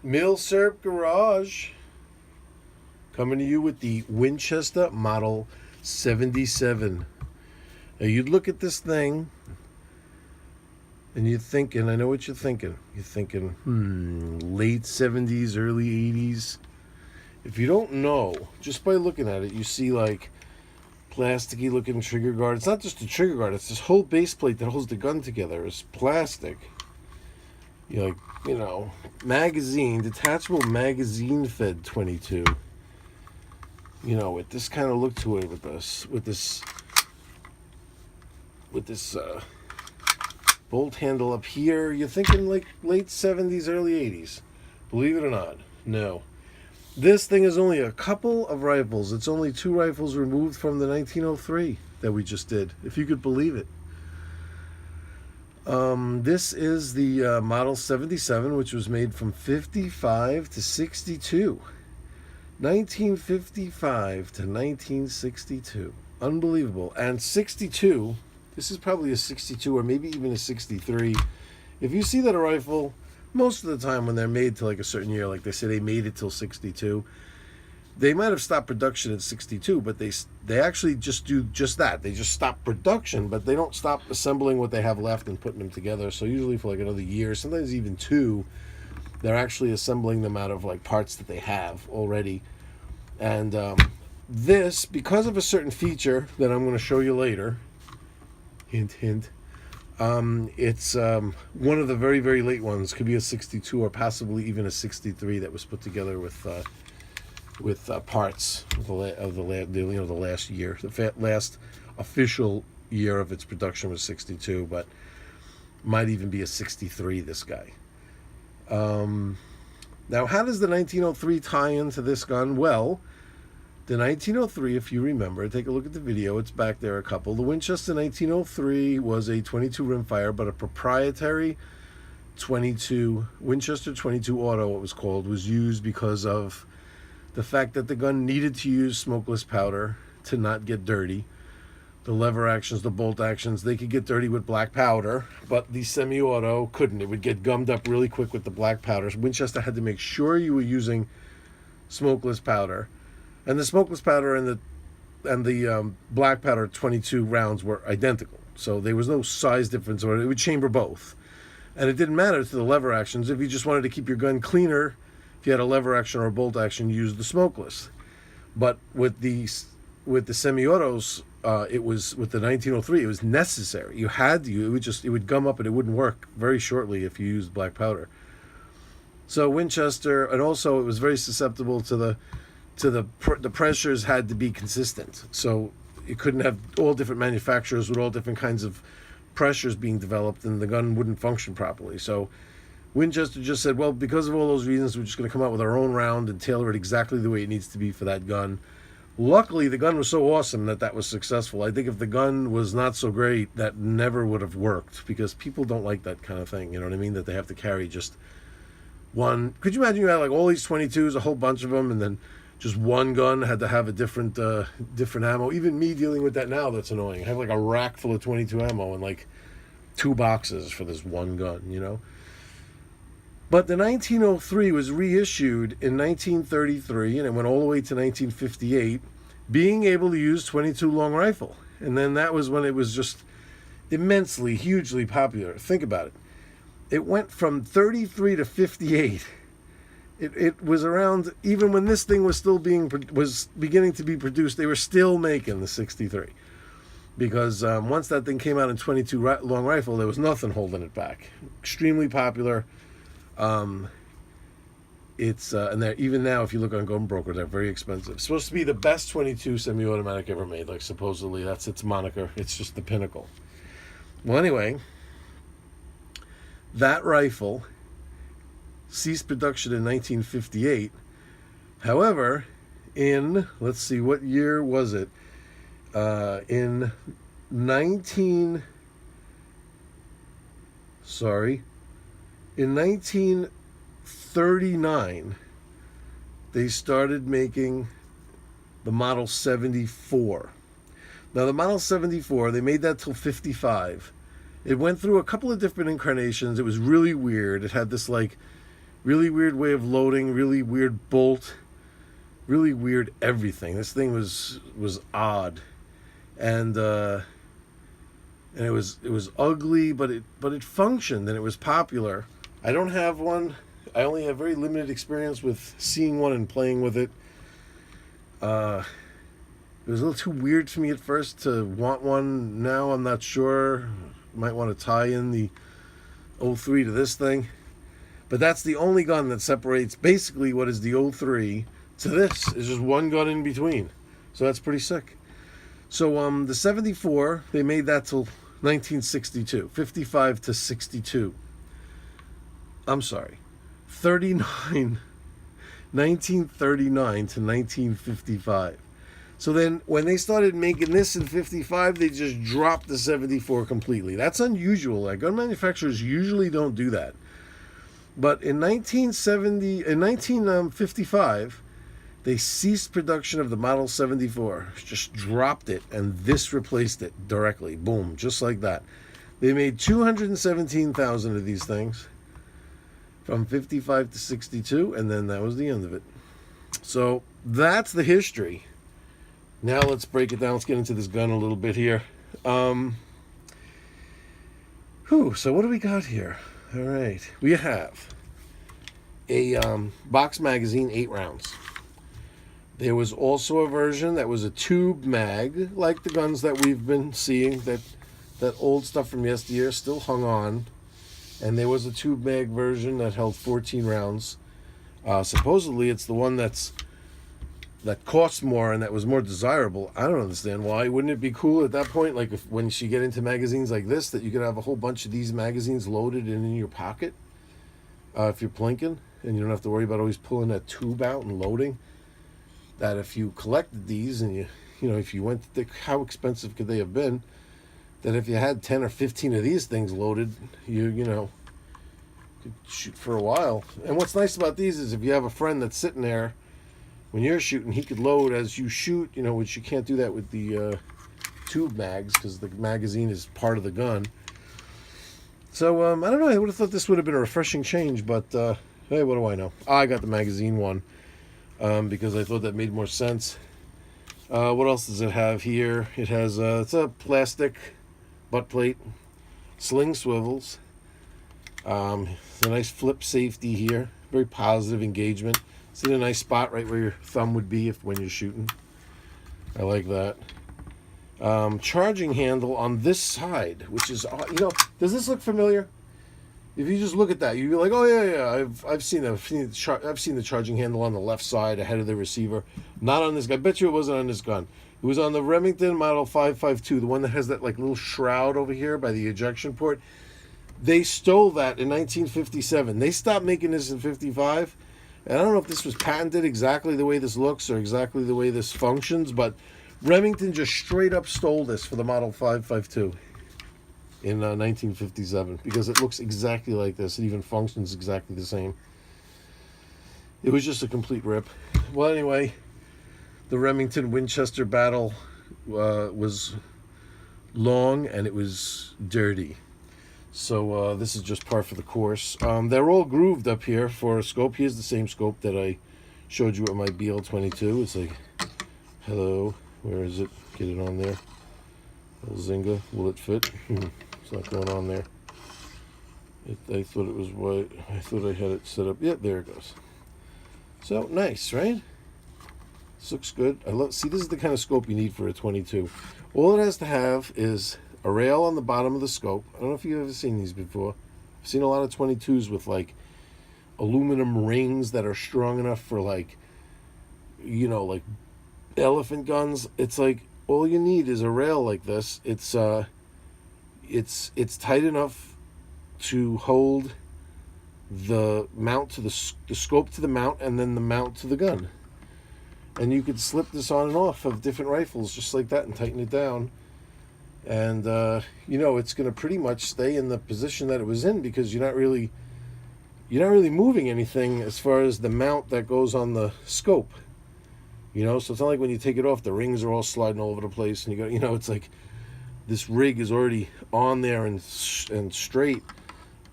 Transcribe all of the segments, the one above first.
Milsurp Garage coming to you with the Winchester Model 77. Now you'd look at this thing and you're thinking, I know what you're thinking. You're thinking, late 70s, early 80s. If you don't know, just by looking at it, you see like plasticky looking trigger guard. It's not just a trigger guard, it's this whole base plate that holds the gun together. It's plastic. You're like, magazine, detachable magazine fed 22. With this kind of look to it, with this bolt handle up here, you're thinking like late 70s, early 80s. Believe it or not, no. This thing is only a couple of rifles. It's only 2 rifles removed from the 1903 that we just did, if you could believe it. This is the Model 77, which was made from 55 to 62. 1955 to 1962. Unbelievable. And 62, this is probably a 62 or maybe even a 63. If you see that a rifle, most of the time when they're made to like a certain year, like they say they made it till 62, they might have stopped production at 62, but they actually just do just that. They just stop production, but they don't stop assembling what they have left and putting them together. So usually for like another year, sometimes even 2, they're actually assembling them out of like parts that they have already. And this, because of a certain feature that I'm going to show you later, hint, hint, it's one of the very, very late ones. Could be a 62 or possibly even a 63 that was put together with parts of the last year. The last official year of its production was 62, but might even be a 63. This guy. Now, how does the 1903 tie into this gun? Well, the 1903, if you remember, take a look at the video. It's back there a couple. The Winchester 1903 was a 22 rimfire, but a proprietary 22 Winchester 22 Auto, it was called, was used because of the fact that the gun needed to use smokeless powder to not get dirty. The lever actions, the bolt actions, they could get dirty with black powder, but the semi-auto couldn't. It would get gummed up really quick with the black powders. Winchester had to make sure you were using smokeless powder. And the smokeless powder and the black powder 22 rounds were identical. So there was no size difference, or it would chamber both. And it didn't matter to the lever actions. If you just wanted to keep your gun cleaner, if you had a lever action or a bolt action, you used the smokeless. But with the semi-autos, it was with the 1903. It was necessary. You had to. It would gum up and it wouldn't work very shortly if you used black powder. So Winchester, and also it was very susceptible to the pressures had to be consistent. So you couldn't have all different manufacturers with all different kinds of pressures being developed, and the gun wouldn't function properly. So Winchester just said, well, because of all those reasons, we're just going to come out with our own round and tailor it exactly the way it needs to be for that gun. Luckily, the gun was so awesome that was successful. I think if the gun was not so great, that never would have worked, because people don't like that kind of thing, you know what I mean? That they have to carry just one. Could you imagine you had like all these 22s, a whole bunch of them, and then just one gun had to have a different ammo? Even me dealing with that now, that's annoying. I have like a rack full of 22 ammo and like 2 boxes for this one gun, But the 1903 was reissued in 1933, and it went all the way to 1958, being able to use 22 long rifle. And then that was when it was just immensely, hugely popular. Think about it. It went from 33 to 58. It was around, even when this thing was still beginning to be produced, they were still making the 63. Because once that thing came out in 22 long rifle, there was nothing holding it back. Extremely popular. It's and they're, even now, if you look on Gun Broker, they're very expensive. It's supposed to be the best 22 semi-automatic ever made. Like, supposedly that's its moniker. It's just the pinnacle. Well, anyway, that rifle ceased production in 1958. However, let's see, what year was it? In 1939, they started making the Model 74. Now, the Model 74, they made that till 55. It went through a couple of different incarnations. It was really weird. It had this like Really weird way of loading, really weird bolt, really weird everything. This thing was odd, and it was ugly, but it functioned and it was popular. I don't have one. I only have very limited experience with seeing one and playing with it. It was a little too weird for me at first to want one. Now I'm not sure. Might want to tie in the 03 to this thing. But that's the only gun that separates basically what is the 03 to this. It's just one gun in between. So that's pretty sick. So the 74, they made that till 1962. 55 to 62. I'm sorry. 1939 to 1955. So then when they started making this in 55, they just dropped the 74 completely. That's unusual. Like, gun manufacturers usually don't do that. But in 1955, they ceased production of the Model 74. Just dropped it, and this replaced it directly. Boom, just like that. They made 217,000 of these things from 55 to 62, and then that was the end of it. So that's the history. Now let's break it down. Let's get into this gun a little bit here. So what do we got here? All right. We have a box magazine, 8 rounds. There was also a version that was a tube mag, like the guns that we've been seeing, that old stuff from yesteryear still hung on. And there was a tube mag version that held 14 rounds. Supposedly it's the one that costs more and that was more desirable. I don't understand why. Wouldn't it be cool at that point, like when you get into magazines like this, that you could have a whole bunch of these magazines loaded and in your pocket if you're plinking, and you don't have to worry about always pulling that tube out and loading? That if you collected these and you know, if you went to how expensive could they have been, that if you had 10 or 15 of these things loaded, you know, could shoot for a while. And what's nice about these is if you have a friend that's sitting there when you're shooting, he could load as you shoot, you know, which you can't do that with the tube mags because the magazine is part of the gun. So, I don't know, I would have thought this would have been a refreshing change, but hey, what do I know? I got the magazine one because I thought that made more sense. What else does it have here? It has, it's a plastic butt plate, sling swivels. It's a nice flip safety here, very positive engagement. It's in a nice spot right where your thumb would be when you're shooting. I like that. Charging handle on this side, which is, you know, does this look familiar? If you just look at that, you'd be like, oh yeah, I've seen the charging handle on the left side ahead of the receiver. Not on this gun. I bet you it wasn't on this gun. It was on the Remington Model 552, the one that has that like little shroud over here by the ejection port. They stole that in 1957. They stopped making this in 55. And I don't know if this was patented exactly the way this looks or exactly the way this functions, but Remington just straight up stole this for the Model 552 in 1957 because it looks exactly like this. It even functions exactly the same. It was just a complete rip. Well, anyway, the Remington Winchester battle was long and it was dirty. So this is just par for the course. They're all grooved up here for a scope. Here's the same scope that I showed you at my BL22. It's like, hello, where is it? Get it on there. Little Zynga, will it fit? It's not going on there. I thought it was white. I thought I had it set up. Yeah, there it goes. So nice, right? This looks good. See, this is the kind of scope you need for a 22. All it has to have is a rail on the bottom of the scope. I don't know if you've ever seen these before. I've seen a lot of 22s with like aluminum rings that are strong enough for like, you know, like elephant guns. It's like all you need is a rail like this. It's tight enough to hold the mount to the scope to the mount and then the mount to the gun. And you could slip this on and off of different rifles just like that and tighten it down. And, you know, it's going to pretty much stay in the position that it was in because you're not really moving anything as far as the mount that goes on the scope. You know, so it's not like when you take it off, the rings are all sliding all over the place. And you go, you know, it's like this rig is already on there and straight.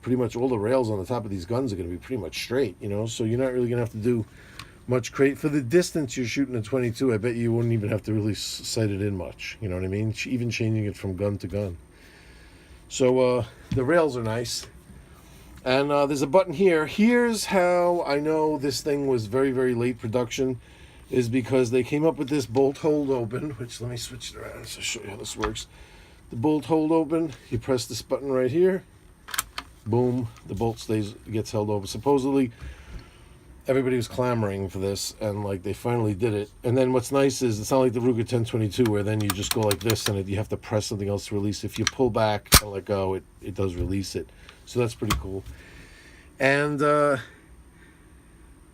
pretty much all the rails on the top of these guns are going to be pretty much straight, you know, so you're not really going to have to do much crate. For the distance you're shooting a 22, I bet you wouldn't even have to really sight it in much, you know what I mean, even changing it from gun to gun. So the rails are nice. And there's a button here. Here's how I know this thing was very, very late production, is because they came up with this bolt hold open, which, let me switch it around to show you how this works. The bolt hold open, you press this button right here, boom, the bolt gets held open. Supposedly, everybody was clamoring for this, and like they finally did it. And then what's nice is it's not like the Ruger 1022 where then you just go like this and you have to press something else to release. If you pull back and let go, it does release it. So that's pretty cool. And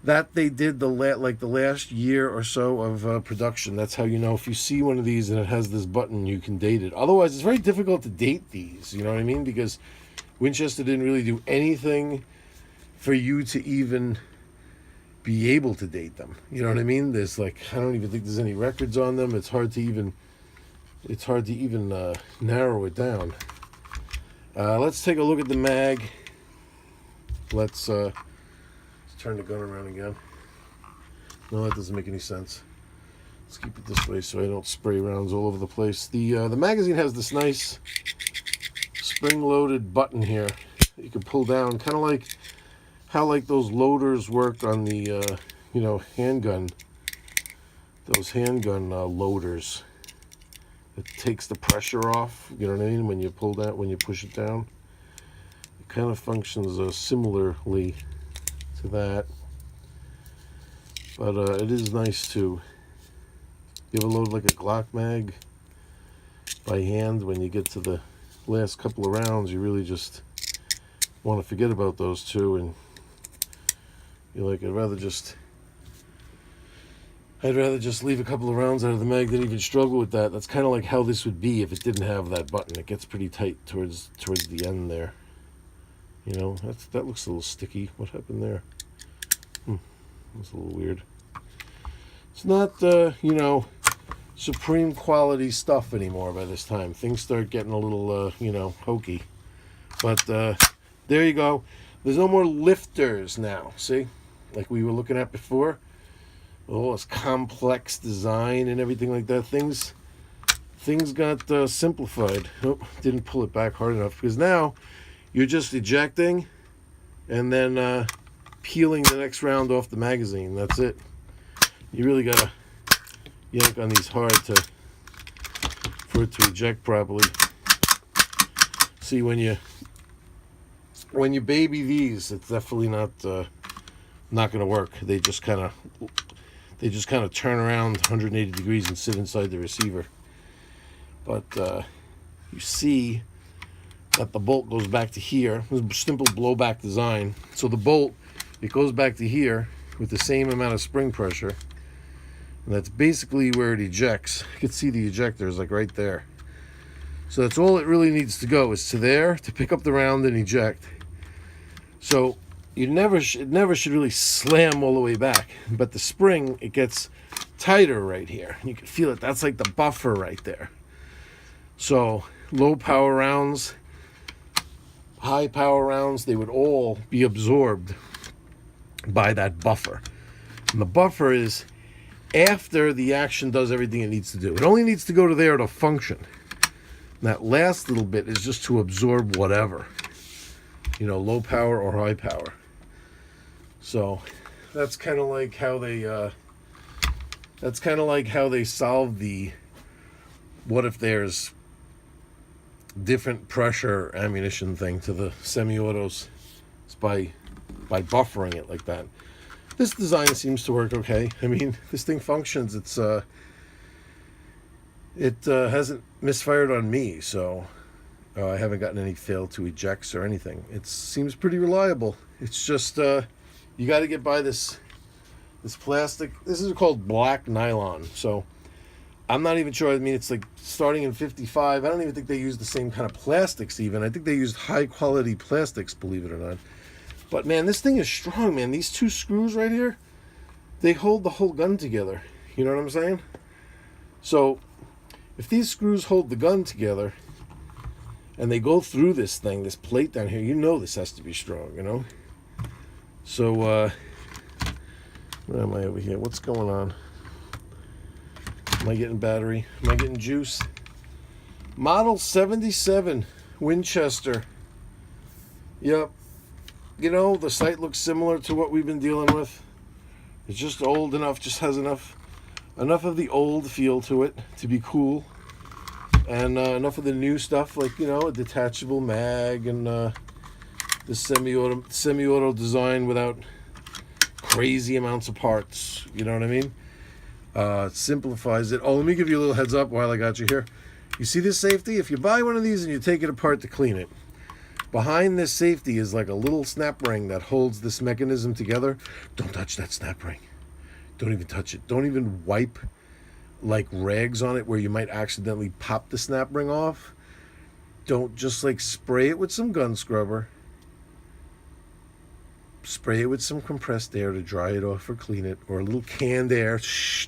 that they did the last year or so of production. That's how you know, if you see one of these and it has this button, you can date it. Otherwise, it's very difficult to date these, you know what I mean? Because Winchester didn't really do anything for you to even be able to date them. You know what I mean? There's like, I don't even think there's any records on them. It's hard to even narrow it down. Let's take a look at the mag. Let's turn the gun around again. No, that doesn't make any sense. Let's keep it this way so I don't spray rounds all over the place. The magazine has this nice spring-loaded button here that you can pull down, kind of like how like those loaders work on the you know, handgun. Those handgun loaders. It takes the pressure off, you know what I mean, when you pull that, when you push it down. It kind of functions similarly to that. But it is nice too. You ever load like a Glock mag by hand? When you get to the last couple of rounds, you really just want to forget about those two, and you're like, I'd rather just leave a couple of rounds out of the mag than even struggle with that. That's kind of like how this would be if it didn't have that button. It gets pretty tight towards the end there. You know, that looks a little sticky. What happened there? That's a little weird. It's not, you know, supreme quality stuff anymore by this time. Things start getting a little, you know, hokey. But there you go. There's no more lifters now, see? Like we were looking at before. Oh, it's complex design and everything like that. Things got simplified. Oh, didn't pull it back hard enough, because now you're just ejecting and then peeling the next round off the magazine. That's it. You really gotta yank on these hard for it to eject properly. See, when you baby these, it's definitely not going to work. They just kind of turn around 180 degrees and sit inside the receiver. But you see that the bolt goes back to here. It's a simple blowback design. So the bolt, it goes back to here with the same amount of spring pressure. And that's basically where it ejects. You can see the ejector is like right there. So that's all it really needs to go, is to there to pick up the round and eject. So it never should really slam all the way back. But the spring, it gets tighter right here. You can feel it. That's like the buffer right there. So low power rounds, high power rounds, they would all be absorbed by that buffer. And the buffer is after the action does everything it needs to do. It only needs to go to there to function. And that last little bit is just to absorb whatever, you know, low power or high power. So that's kind of like how they solve the what if there's different pressure ammunition thing to the semi-autos. It's by buffering it like that. This design seems to work okay. I mean, this thing functions. It hasn't misfired on me, so I haven't gotten any fail to ejects or anything. It seems pretty reliable. It's just you got to get by this plastic. This is called black nylon. So I'm not even sure. I mean, it's like starting in 55. I don't even think they use the same kind of plastics even. I think they used high quality plastics, believe it or not. But man, this thing is strong, man. These two screws right here, they hold the whole gun together. You know what I'm saying? So if these screws hold the gun together, And they go through this thing, this plate down here. You know this has to be strong, you know? So, where am I over here? What's going on? Am I getting battery? Am I getting juice? Model 77 Winchester. Yep. You know, the sight looks similar to what we've been dealing with. It's just old enough, just has enough of the old feel to it to be cool. And enough of the new stuff, like, you know, a detachable mag and the semi-auto design without crazy amounts of parts. You know what I mean? It simplifies it. Oh, let me give you a little heads up while I got you here. You see this safety? If you buy one of these and you take it apart to clean it, behind this safety is like a little snap ring that holds this mechanism together. Don't touch that snap ring. Don't even touch it. Don't even wipe like rags on it where you might accidentally pop the snap ring off. Don't just like spray it with some gun scrubber. Spray it with some compressed air to dry it off or clean it, or a little canned air. Shh.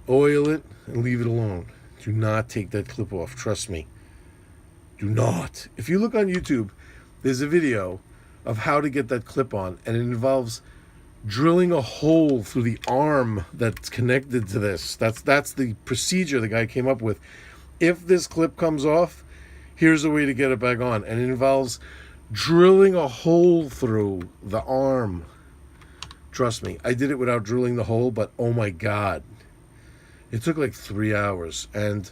Oil it and leave it alone. Do not take that clip off. Trust me. Do not. If you look on YouTube, there's a video of how to get that clip on, and it involves drilling a hole through the arm that's connected to this. That's the procedure the guy came up with. If this clip comes off, here's a way to get it back on, and it involves drilling a hole through the arm. Trust me, I did it without drilling the hole, but oh my God. It took like 3 hours, and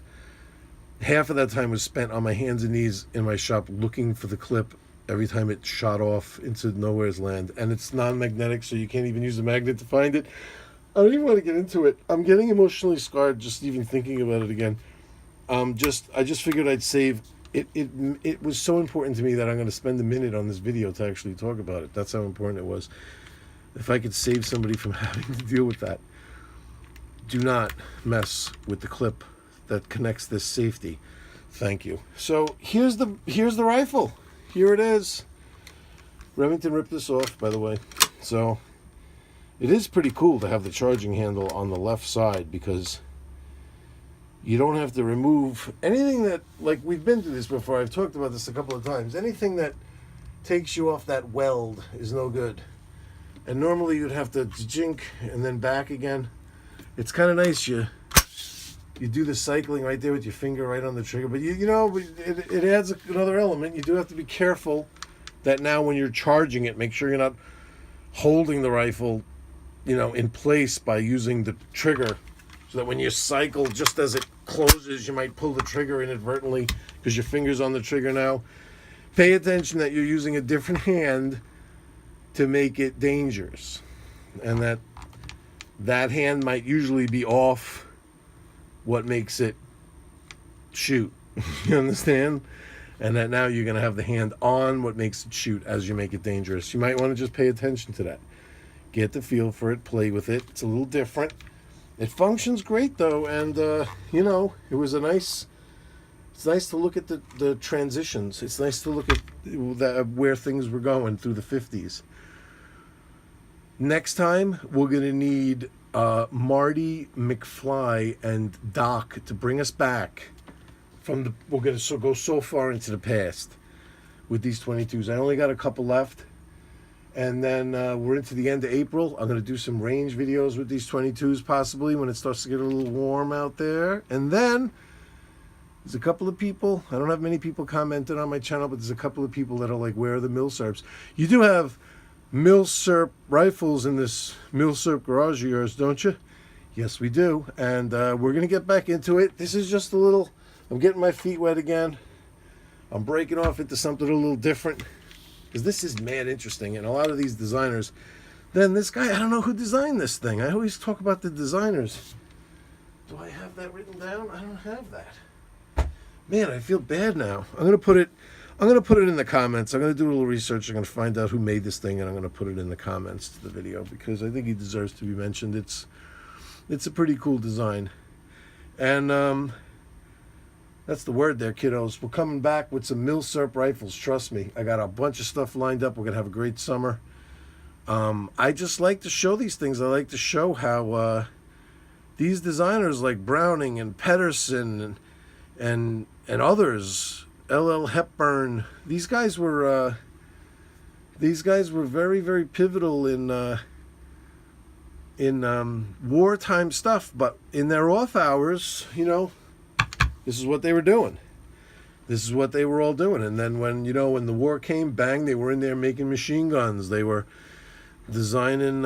half of that time was spent on my hands and knees in my shop looking for the clip every time it shot off into nowhere's land. And it's non-magnetic, so you can't even use a magnet to find it. I don't even want to get into it. I'm getting emotionally scarred just even thinking about it again. I just figured I'd save it. It was so important to me that I'm going to spend a minute on this video to actually talk about it. That's how important it was. If I could save somebody from having to deal with that. Do not mess with the clip that connects this safety. Thank you. So here's the rifle. Here it is. Remington ripped this off, by the way. So it is pretty cool to have the charging handle on the left side, because you don't have to remove anything that, like, we've been through this before. I've talked about this a couple of times. Anything that takes you off that weld is no good. And normally you'd have to jink and then back again. It's kind of nice. You do the cycling right there with your finger right on the trigger. But, you know, it adds another element. You do have to be careful that now when you're charging it, make sure you're not holding the rifle, you know, in place by using the trigger, so that when you cycle, just as it closes, you might pull the trigger inadvertently because your finger's on the trigger now. Pay attention that you're using a different hand to make it dangerous, and that hand might usually be off what makes it shoot. You understand? And that now you're going to have the hand on what makes it shoot as you make it dangerous. You might want to just pay attention to that. Get the feel for it, play with it. It's a little different. It functions great though, and you know, it's nice to look at the transitions. It's nice to look at where things were going through the 50s. Next time, we're going to need Marty McFly and Doc to bring us back from we're going to go so far into the past with these 22s. I only got a couple left. And then we're into the end of April. I'm going to do some range videos with these 22s possibly when it starts to get a little warm out there. And then there's a couple of people. I don't have many people commented on my channel, but there's a couple of people that are like, where are the Milsurps? You do have Milsurp rifles in this Milsurp Garage of yours, don't you? Yes, we do. And we're going to get back into it. This is just a little, I'm getting my feet wet again. I'm breaking off into something a little different, because this is mad interesting. And a lot of these designers, then this guy, I don't know who designed this thing. I always talk about the designers. Do I have that written down? I don't have that. Man, I feel bad now. I'm going to put it in the comments. I'm going to do a little research. I'm going to find out who made this thing, and I'm going to put it in the comments to the video, because I think he deserves to be mentioned. It's a pretty cool design. And that's the word there, kiddos. We're coming back with some Milsurp rifles. Trust me. I got a bunch of stuff lined up. We're going to have a great summer. I just like to show these things. I like to show how these designers like Browning and Pedersen and others L.L. Hepburn. These guys were very, very pivotal in wartime stuff. But in their off hours, you know, this is what they were doing. This is what they were all doing. And then when the war came, bang, they were in there making machine guns. They were designing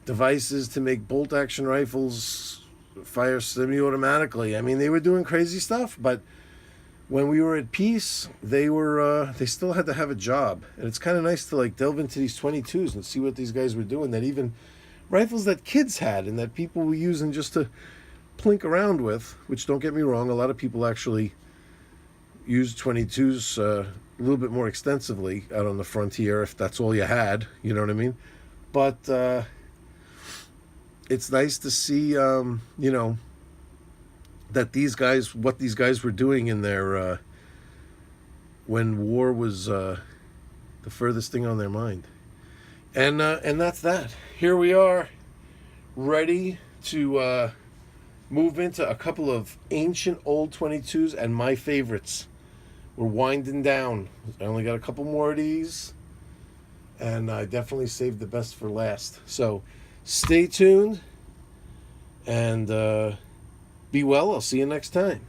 devices to make bolt action rifles fire semi-automatically. I mean, they were doing crazy stuff, but when we were at peace, they still had to have a job. And it's kind of nice to like delve into these 22s and see what these guys were doing, that even rifles that kids had and that people were using just to plink around with, which, don't get me wrong, a lot of people actually used 22s a little bit more extensively out on the frontier if that's all you had, you know what I mean? But it's nice to see, that what these guys were doing in their, when war was the furthest thing on their mind. And that's that. Here we are, ready to move into a couple of ancient old 22s and my favorites. We're winding down. I only got a couple more of these, and I definitely saved the best for last. So stay tuned and be well. I'll see you next time.